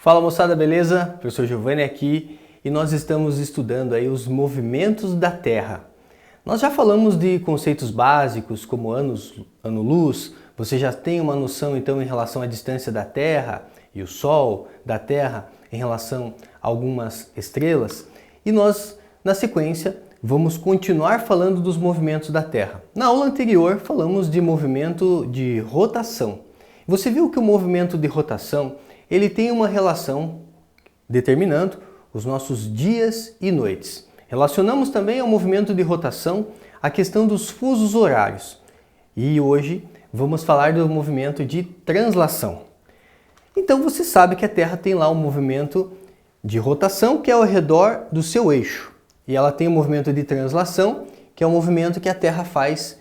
Fala moçada, beleza? Professor Giovanni aqui e nós estamos estudando aí os movimentos da Terra. Nós já falamos de conceitos básicos como ano-luz, você já tem uma noção então em relação à distância da Terra e o Sol, da Terra em relação a algumas estrelas e nós, na sequência, vamos continuar falando dos movimentos da Terra. Na aula anterior falamos de movimento de rotação. Você viu que o movimento de rotação ele tem uma relação determinando os nossos dias e noites. Relacionamos também ao movimento de rotação a questão dos fusos horários. E hoje vamos falar do movimento de translação. Então você sabe que a Terra tem lá um movimento de rotação que é ao redor do seu eixo. E ela tem o movimento de translação, que é o movimento que a Terra faz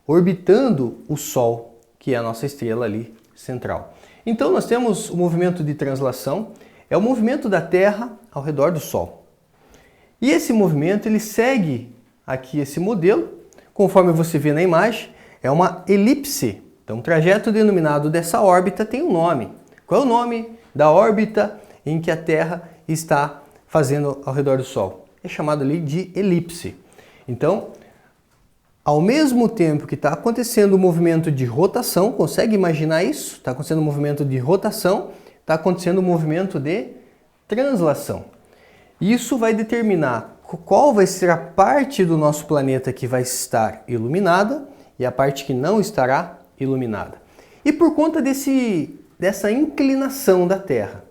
orbitando o Sol, que é a nossa estrela ali central. Então nós temos o movimento de translação, é o movimento da Terra ao redor do Sol. E esse movimento ele segue aqui esse modelo, conforme você vê na imagem, é uma elipse. Então o trajeto denominado dessa órbita tem um nome. Qual é o nome da órbita em que a Terra está fazendo ao redor do Sol? É chamado ali de elipse. Então, ao mesmo tempo que está acontecendo o movimento de rotação, consegue imaginar isso? Está acontecendo o movimento de rotação, está acontecendo o movimento de translação. Isso vai determinar qual vai ser a parte do nosso planeta que vai estar iluminada e a parte que não estará iluminada. E por conta dessa inclinação da Terra,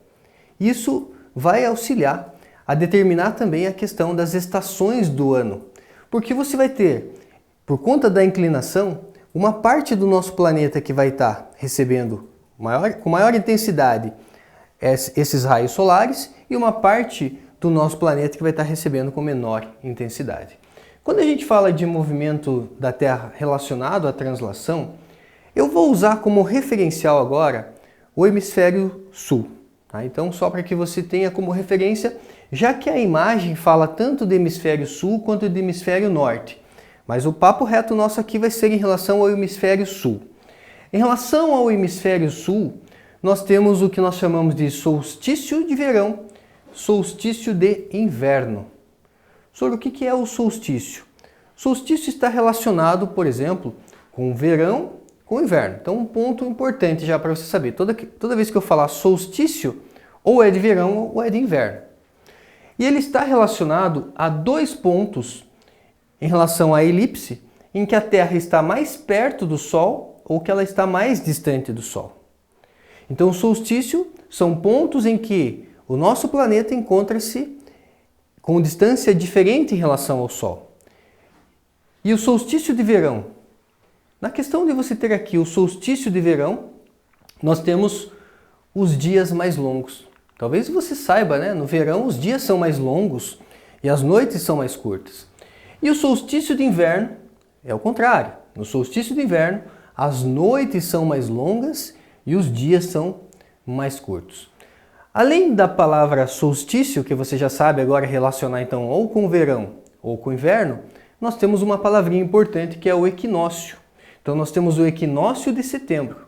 isso vai auxiliar a determinar também a questão das estações do ano. Porque você vai ter, por conta da inclinação, uma parte do nosso planeta que vai estar recebendo com maior intensidade esses raios solares e uma parte do nosso planeta que vai estar recebendo com menor intensidade. Quando a gente fala de movimento da Terra relacionado à translação, eu vou usar como referencial agora o hemisfério sul. Tá? Então, só para que você tenha como referência, já que a imagem fala tanto do hemisfério sul quanto do hemisfério norte. Mas o papo reto nosso aqui vai ser em relação ao hemisfério sul. Em relação ao hemisfério sul, nós temos o que nós chamamos de solstício de verão, solstício de inverno. Sobre o que é o solstício? Solstício está relacionado, por exemplo, com o verão, com o inverno. Então, um ponto importante já para você saber. Toda vez que eu falar solstício, ou é de verão ou é de inverno. E ele está relacionado a dois pontos em relação à elipse, em que a Terra está mais perto do Sol ou que ela está mais distante do Sol. Então, o solstício são pontos em que o nosso planeta encontra-se com distância diferente em relação ao Sol. E o solstício de verão? Na questão de você ter aqui o solstício de verão, nós temos os dias mais longos. Talvez você saiba, né? No verão os dias são mais longos e as noites são mais curtas. E o solstício de inverno é o contrário. No solstício de inverno, as noites são mais longas e os dias são mais curtos. Além da palavra solstício, que você já sabe agora relacionar então ou com o verão ou com o inverno, nós temos uma palavrinha importante que é o equinócio. Então nós temos o equinócio de setembro,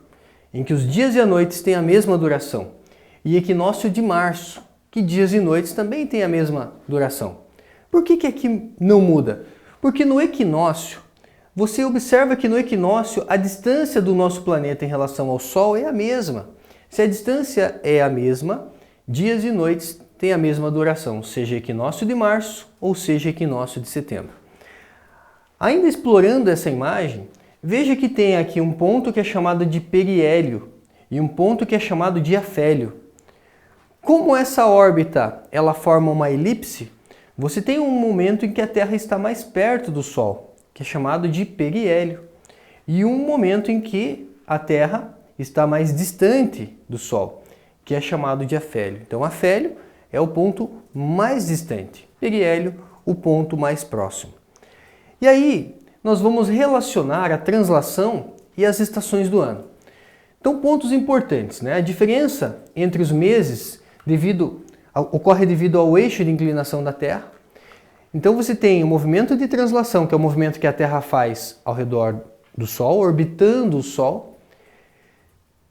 em que os dias e as noites têm a mesma duração. E equinócio de março, que dias e noites também têm a mesma duração. Por que aqui não muda? Porque no equinócio, você observa que no equinócio a distância do nosso planeta em relação ao Sol é a mesma. Se a distância é a mesma, dias e noites têm a mesma duração, seja equinócio de março ou seja equinócio de setembro. Ainda explorando essa imagem, veja que tem aqui um ponto que é chamado de periélio e um ponto que é chamado de afélio. Como essa órbita ela forma uma elipse, você tem um momento em que a Terra está mais perto do Sol, que é chamado de periélio, e um momento em que a Terra está mais distante do Sol, que é chamado de afélio. Então, afélio é o ponto mais distante, periélio, o ponto mais próximo. E aí, nós vamos relacionar a translação e as estações do ano. Então, pontos importantes, né? A diferença entre os meses ocorre devido ao eixo de inclinação da Terra. Então você tem o movimento de translação, que é o movimento que a Terra faz ao redor do Sol, orbitando o Sol,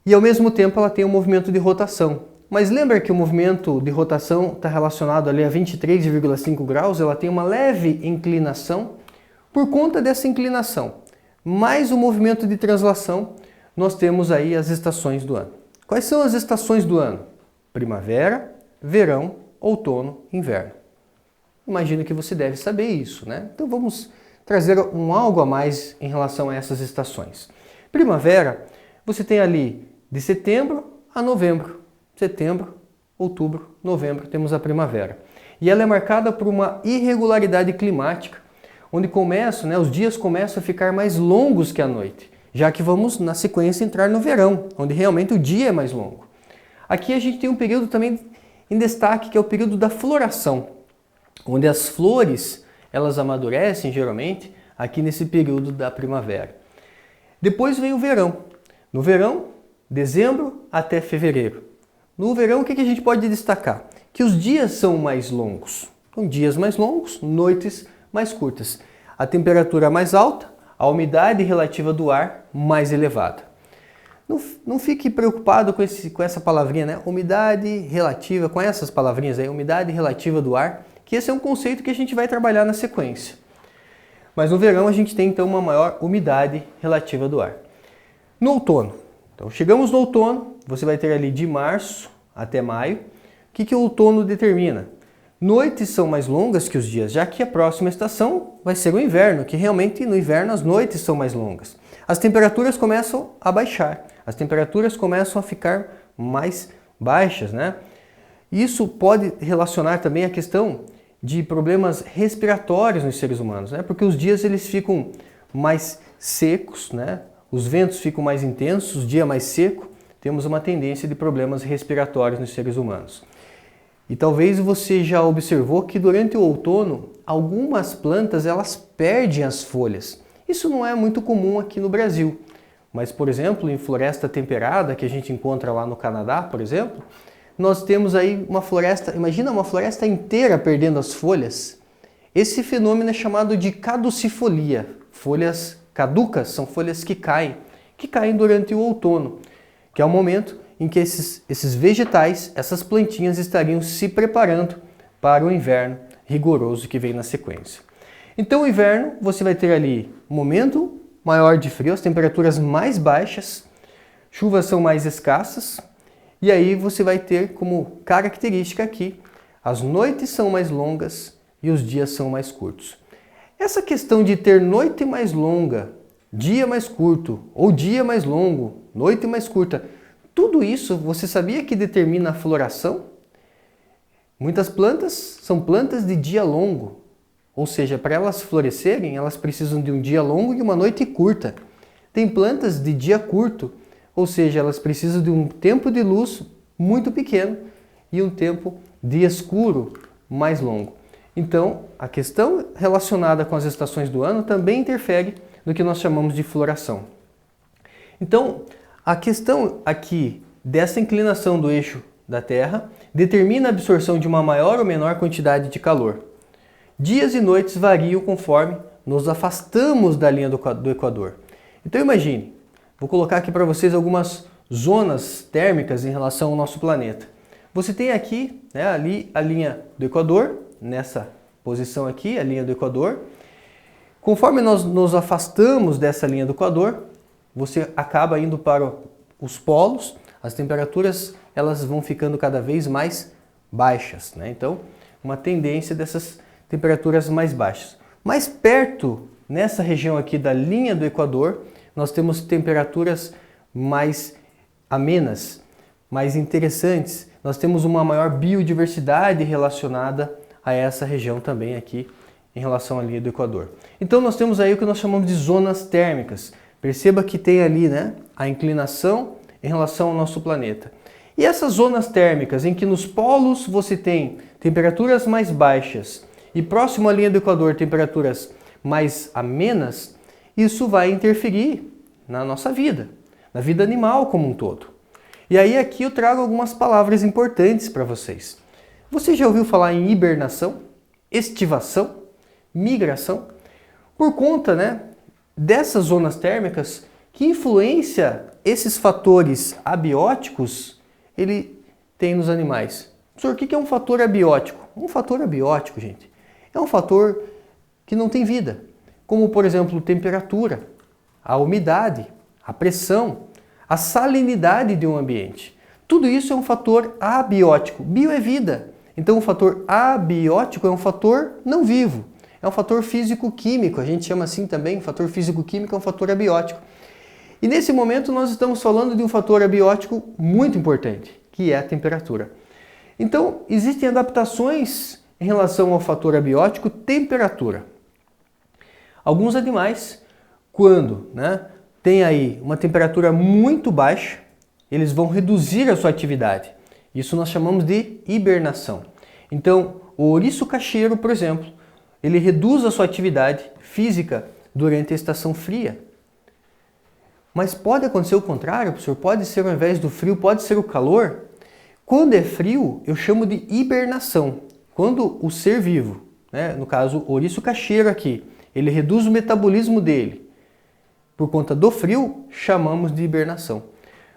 e ao mesmo tempo ela tem o movimento de rotação, mas lembra que o movimento de rotação está relacionado ali a 23,5 graus, ela tem uma leve inclinação. Por conta dessa inclinação, mais o movimento de translação, nós temos aí as estações do ano. Quais são as estações do ano? Primavera, verão, outono, inverno. Imagino que você deve saber isso, né? Então vamos trazer algo a mais em relação a essas estações. Primavera, você tem ali de setembro a novembro. Setembro, outubro, novembro, temos a primavera. E ela é marcada por uma irregularidade climática, onde os dias começam a ficar mais longos que a noite, já que vamos, na sequência, entrar no verão, onde realmente o dia é mais longo. Aqui a gente tem um período também em destaque, que é o período da floração, onde as flores, elas amadurecem, geralmente, aqui nesse período da primavera. Depois vem o verão. No verão, dezembro até fevereiro. No verão, o que a gente pode destacar? Que os dias são mais longos. Então, dias mais longos, noites mais curtas. A temperatura mais alta, a umidade relativa do ar mais elevada. Não fique preocupado com essa palavrinha, né? Umidade relativa, com essas palavrinhas aí, umidade relativa do ar, que esse é um conceito que a gente vai trabalhar na sequência. Mas no verão a gente tem então uma maior umidade relativa do ar. No outono, então chegamos no outono, você vai ter ali de março até maio. O que o outono determina? Noites são mais longas que os dias, já que a próxima estação vai ser o inverno, que realmente no inverno as noites são mais longas. As temperaturas começam a baixar, as temperaturas começam a ficar mais baixas, né? Isso pode relacionar também a questão de problemas respiratórios nos seres humanos, né? Porque os dias eles ficam mais secos, né? Os ventos ficam mais intensos, o dia mais seco, temos uma tendência de problemas respiratórios nos seres humanos. E talvez você já observou que durante o outono, algumas plantas elas perdem as folhas. Isso não é muito comum aqui no Brasil, mas, por exemplo, em floresta temperada, que a gente encontra lá no Canadá, por exemplo, nós temos aí uma floresta, imagina uma floresta inteira perdendo as folhas. Esse fenômeno é chamado de caducifolia. Folhas caducas são folhas que caem durante o outono, que é o momento em que esses vegetais, essas plantinhas estariam se preparando para o inverno rigoroso que vem na sequência. Então o inverno, você vai ter ali um momento maior de frio, as temperaturas mais baixas, chuvas são mais escassas, e aí você vai ter como característica aqui, as noites são mais longas e os dias são mais curtos. Essa questão de ter noite mais longa, dia mais curto, ou dia mais longo, noite mais curta, tudo isso você sabia que determina a floração? Muitas plantas são plantas de dia longo, ou seja, para elas florescerem, elas precisam de um dia longo e uma noite curta. Tem plantas de dia curto, ou seja, elas precisam de um tempo de luz muito pequeno e um tempo de escuro mais longo. Então, a questão relacionada com as estações do ano também interfere no que nós chamamos de floração. Então, a questão aqui dessa inclinação do eixo da Terra determina a absorção de uma maior ou menor quantidade de calor. Dias e noites variam conforme nos afastamos da linha do Equador. Então imagine, vou colocar aqui para vocês algumas zonas térmicas em relação ao nosso planeta. Você tem aqui, né, ali a linha do Equador, nessa posição aqui, a linha do Equador. Conforme nós nos afastamos dessa linha do Equador, você acaba indo para os polos, as temperaturas elas vão ficando cada vez mais baixas, né? Então, uma tendência dessas temperaturas mais baixas. Mais perto, nessa região aqui da linha do Equador, nós temos temperaturas mais amenas, mais interessantes. Nós temos uma maior biodiversidade relacionada a essa região também aqui, em relação à linha do Equador. Então nós temos aí o que nós chamamos de zonas térmicas. Perceba que tem ali, né, a inclinação em relação ao nosso planeta. E essas zonas térmicas em que nos polos você tem temperaturas mais baixas e próximo à linha do Equador temperaturas mais amenas, isso vai interferir na nossa vida, na vida animal como um todo. E aí aqui eu trago algumas palavras importantes para vocês. Você já ouviu falar em hibernação, estivação, migração? Por conta, né, dessas zonas térmicas que influencia esses fatores abióticos, ele tem nos animais. Professor, o que é um fator abiótico? Um fator abiótico, gente, é um fator que não tem vida, como por exemplo temperatura, a umidade, a pressão, a salinidade de um ambiente. Tudo isso é um fator abiótico. Bio é vida. Então um fator abiótico é um fator não vivo. É um fator físico-químico. A gente chama assim também, fator físico-químico é um fator abiótico. E nesse momento nós estamos falando de um fator abiótico muito importante, que é a temperatura. Então existem adaptações em relação ao fator abiótico temperatura. Alguns animais, quando tem aí uma temperatura muito baixa, eles vão reduzir a sua atividade. Isso nós chamamos de hibernação. Então, o ouriço cacheiro, por exemplo, ele reduz a sua atividade física durante a estação fria. Mas pode acontecer o contrário, professor? Pode ser ao invés do frio, pode ser o calor? Quando é frio, eu chamo de hibernação. Quando o ser vivo, no caso o ouriço cacheiro aqui, ele reduz o metabolismo dele por conta do frio, chamamos de hibernação.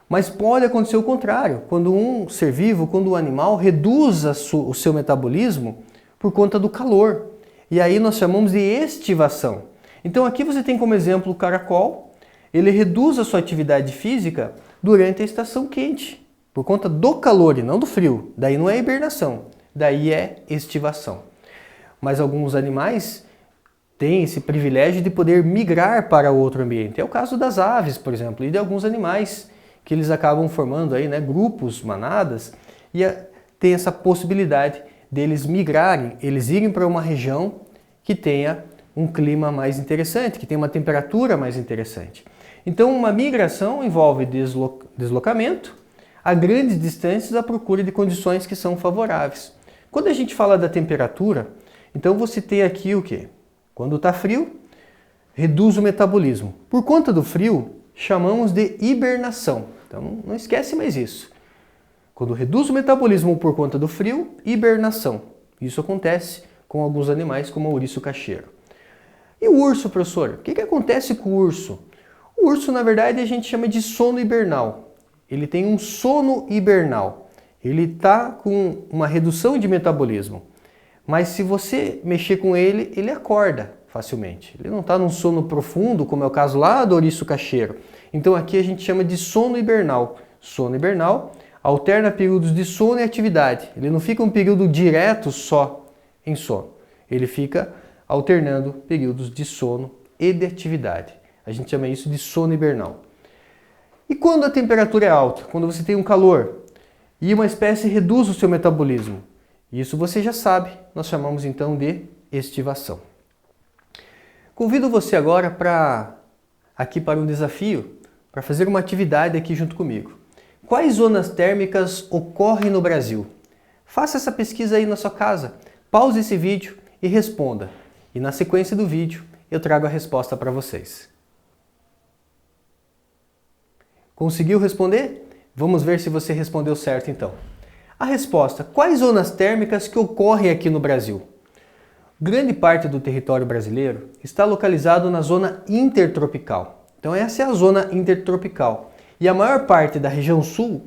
Mas pode acontecer o contrário, quando um ser vivo, quando um animal reduz o seu metabolismo por conta do calor. E aí nós chamamos de estivação. Então aqui você tem como exemplo o caracol, ele reduz a sua atividade física durante a estação quente, por conta do calor e não do frio. Daí não é hibernação, daí é estivação. Mas alguns animais têm esse privilégio de poder migrar para outro ambiente. É o caso das aves, por exemplo, e de alguns animais que eles acabam formando aí, grupos, manadas, e tem essa possibilidade deles migrarem, eles irem para uma região que tenha um clima mais interessante, que tenha uma temperatura mais interessante. Então uma migração envolve deslocamento a grandes distâncias à procura de condições que são favoráveis. Quando a gente fala da temperatura, então você tem aqui o quê? Quando está frio, reduz o metabolismo. Por conta do frio, chamamos de hibernação. Então não esquece mais isso. Quando reduz o metabolismo por conta do frio, hibernação. Isso acontece com alguns animais, como o ouriço cacheiro. E o urso, professor? O que acontece com o urso? O urso, na verdade, a gente chama de sono hibernal. Ele tem um sono hibernal. Ele está com uma redução de metabolismo. Mas se você mexer com ele, ele acorda facilmente. Ele não está num sono profundo, como é o caso lá do ouriço cacheiro. Então aqui a gente chama de sono hibernal. Sono hibernal alterna períodos de sono e atividade. Ele não fica um período direto só em sono. Ele fica alternando períodos de sono e de atividade. A gente chama isso de sono hibernal. E quando a temperatura é alta? Quando você tem um calor e uma espécie reduz o seu metabolismo. Isso você já sabe, nós chamamos então de estivação. Convido você agora para um desafio, para fazer uma atividade aqui junto comigo. Quais zonas térmicas ocorrem no Brasil? Faça essa pesquisa aí na sua casa, pause esse vídeo e responda. E na sequência do vídeo eu trago a resposta para vocês. Conseguiu responder? Vamos ver se você respondeu certo então. A resposta: quais zonas térmicas que ocorrem aqui no Brasil? Grande parte do território brasileiro está localizado na zona intertropical. Então essa é a zona intertropical. E a maior parte da região sul,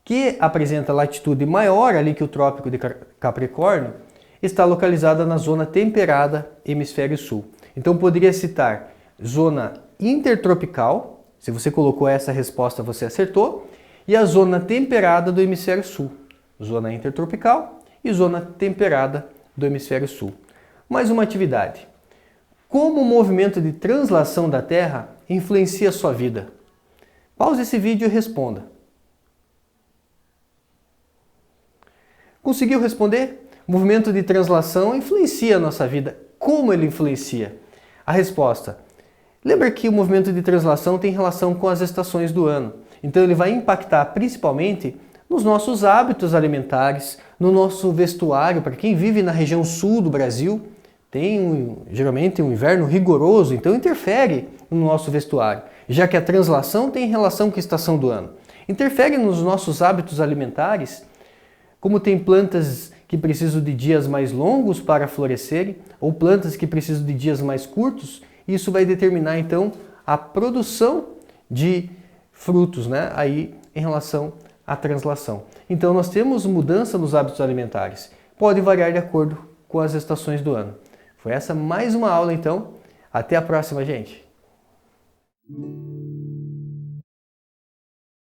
que apresenta latitude maior ali que o Trópico de Capricórnio, está localizada na zona temperada hemisfério sul. Então poderia citar zona intertropical, se você colocou essa resposta você acertou, e a zona temperada do hemisfério sul. Zona intertropical e zona temperada do hemisfério sul. Mais uma atividade. Como o movimento de translação da Terra influencia a sua vida? Pause esse vídeo e responda. Conseguiu responder? O movimento de translação influencia a nossa vida. Como ele influencia? A resposta: lembra que o movimento de translação tem relação com as estações do ano. Então ele vai impactar principalmente nos nossos hábitos alimentares, no nosso vestuário. Para quem vive na região sul do Brasil, tem geralmente um inverno rigoroso, então interfere no nosso vestuário, já que a translação tem relação com a estação do ano. Interfere nos nossos hábitos alimentares, como tem plantas que precisam de dias mais longos para florescerem, ou plantas que precisam de dias mais curtos, isso vai determinar então a produção de frutos, aí em relação a translação. Então nós temos mudança nos hábitos alimentares. Pode variar de acordo com as estações do ano. Foi essa mais uma aula então. Até a próxima, gente!